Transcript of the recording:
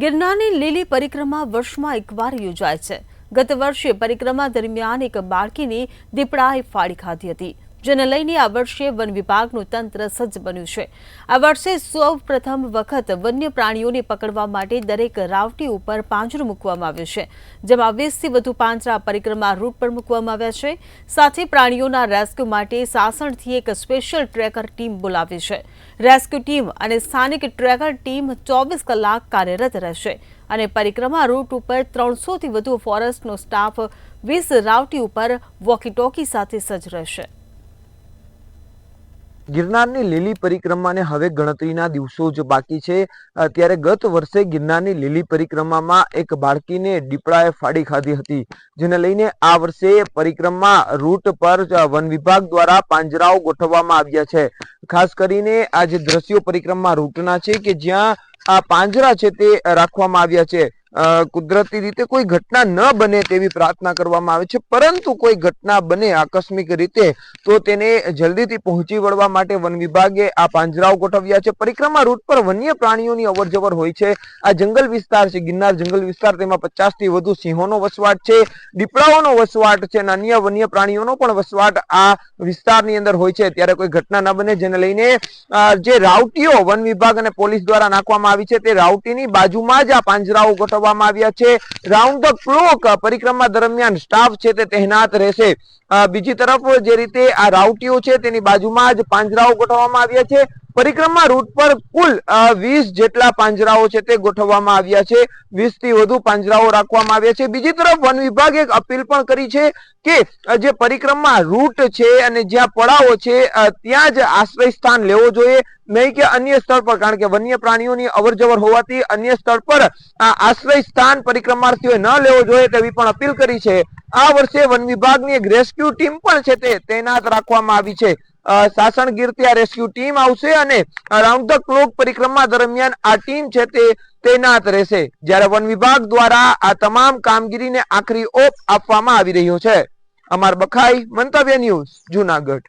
गिरनाરની લીલી પરિક્રમા વર્ષમાં એકવાર યોજાય છે। ગત વર્ષે પરિક્રમા દરમિયાન એક બાળકીને દીપડાએ ફાડી ખાધી હતી, જેને લઈને આ વર્ષે વન વિભાગનું તંત્ર સજ્જ બન્યું છે। આ વર્ષે સૌપ્રથમ વખત વન્ય પ્રાણીઓને પકડવા માટે દરેક રાવટી ઉપર પાંજરું મૂકવામાં આવ્યું છે, જેમાં 20થી વધુ પાંજરા પરિક્રમા રૂટ પર મૂકવામાં આવ્યા છે। સાથે પ્રાણીઓના રેસ્ક્યુ માટે સાસણથી એક સ્પેશિયલ ટ્રેકર ટીમ બોલાવી છે। રેસ્ક્યુ ટીમ અને સ્થાનિક ટ્રેકર ટીમ 24 કલાક કાર્યરત રહેશે અને પરિક્રમા રૂટ ઉપર 300થી વધુ ફોરેસ્ટનો સ્ટાફ 20 રાવટી ઉપર વોકી ટોકી સાથે સજ્જ રહેશે। गिरनाરની લીલી પરિક્રમાને હવે ગણતરીના દિવસો જ બાકી છે। ત્યારે ગત વર્ષે ગિરનારની લીલી પરિક્રમામાં એક બાળકીને દીપડાએ ફાડી ખાધી હતી, જેને લઈને આ વર્ષે પરિક્રમા રૂટ પર વન વિભાગ દ્વારા પાંજરાઓ ગોઠવવામાં આવ્યા છે। ખાસ કરીને આ જે દ્રશ્યો પરિક્રમા રૂટના છે કે જ્યાં આ પાંજરા છે તે રાખવામાં આવ્યા છે। કુદરતી રીતે કોઈ ઘટના ન બને તેવી પ્રાર્થના કરવામાં આવે છે, પરંતુ કોઈ ઘટના બને આકસ્મિક રીતે તો તેને જલ્દીથી પહોંચી વળવા માટે વન વિભાગે આ પાંજરાઓ ગોઠવ્યા છે। પરિક્રમા રૂટ પર વન્ય પ્રાણીઓની અવરજવર હોય છે। આ જંગલ વિસ્તાર છે, ગિરનાર જંગલ વિસ્તાર, તેમાં 50થી વધુ સિંહોનો વસવાટ છે, દીપડાઓનો વસવાટ છે અને અન્ય વન્ય પ્રાણીઓનો પણ વસવાટ આ વિસ્તારની અંદર હોય છે। ત્યારે કોઈ ઘટના ન બને જેને લઈને જે રાવટીઓ વન વિભાગ અને પોલીસ દ્વારા નાખવામાં આવી છે તે રાવટીની બાજુમાં જ આ પાંજરાઓ ગોઠવવામાં આવ્યા છે। રાઉન્ડ ધ ક્લોક પરિક્રમા દરમિયાન સ્ટાફ છે તે તહેનાત રહેશે। બીજી તરફ જે રીતે આ રાવટીઓ છે તેની બાજુમાં જ પાંજરાઓ ગોઠવવામાં આવ્યા છે। પરિક્રમા રૂટ પર કુલ 20 જેટલા પાંજરાઓ છે તે ગોઠવવામાં આવ્યા છે। 20 થી વધુ પાંજરાઓ રાખવામાં આવ્યા છે। બીજી તરફ વન વિભાગે એક અપીલ પણ કરી છે કે જે પરિક્રમા રૂટ છે અને જ્યાં પડાવો છે ત્યાં જ આશ્રય સ્થાન લેવો જોઈએ, નહીં કે અન્ય સ્થળ પર, કારણ કે વન્ય પ્રાણીઓની અવરજવર હોવાથી અન્ય સ્થળ પર આશ્રય સ્થાન પરિક્રમાર્થીઓએ ન લેવો જોઈએ તેવી પણ અપીલ કરી છે। આ વર્ષે વન વિભાગની એક રેસ્ક્યુ ટીમ પણ છે તે તૈનાત રાખવામાં આવી છે। સાસણગીરથી આ રેસ્ક્યુ ટીમ આવશે અને રાઉન્ડ ધ ક્લોક પરિક્રમા દરમિયાન આ ટીમ છે તે તૈનાત રહેશે, જ્યારે વન વિભાગ દ્વારા આ તમામ કામગીરીને આખરી ઓપ આપવામાં આવી રહ્યો છે। અમર બખાઈ, મંતવ્ય ન્યૂઝ, જૂનાગઢ।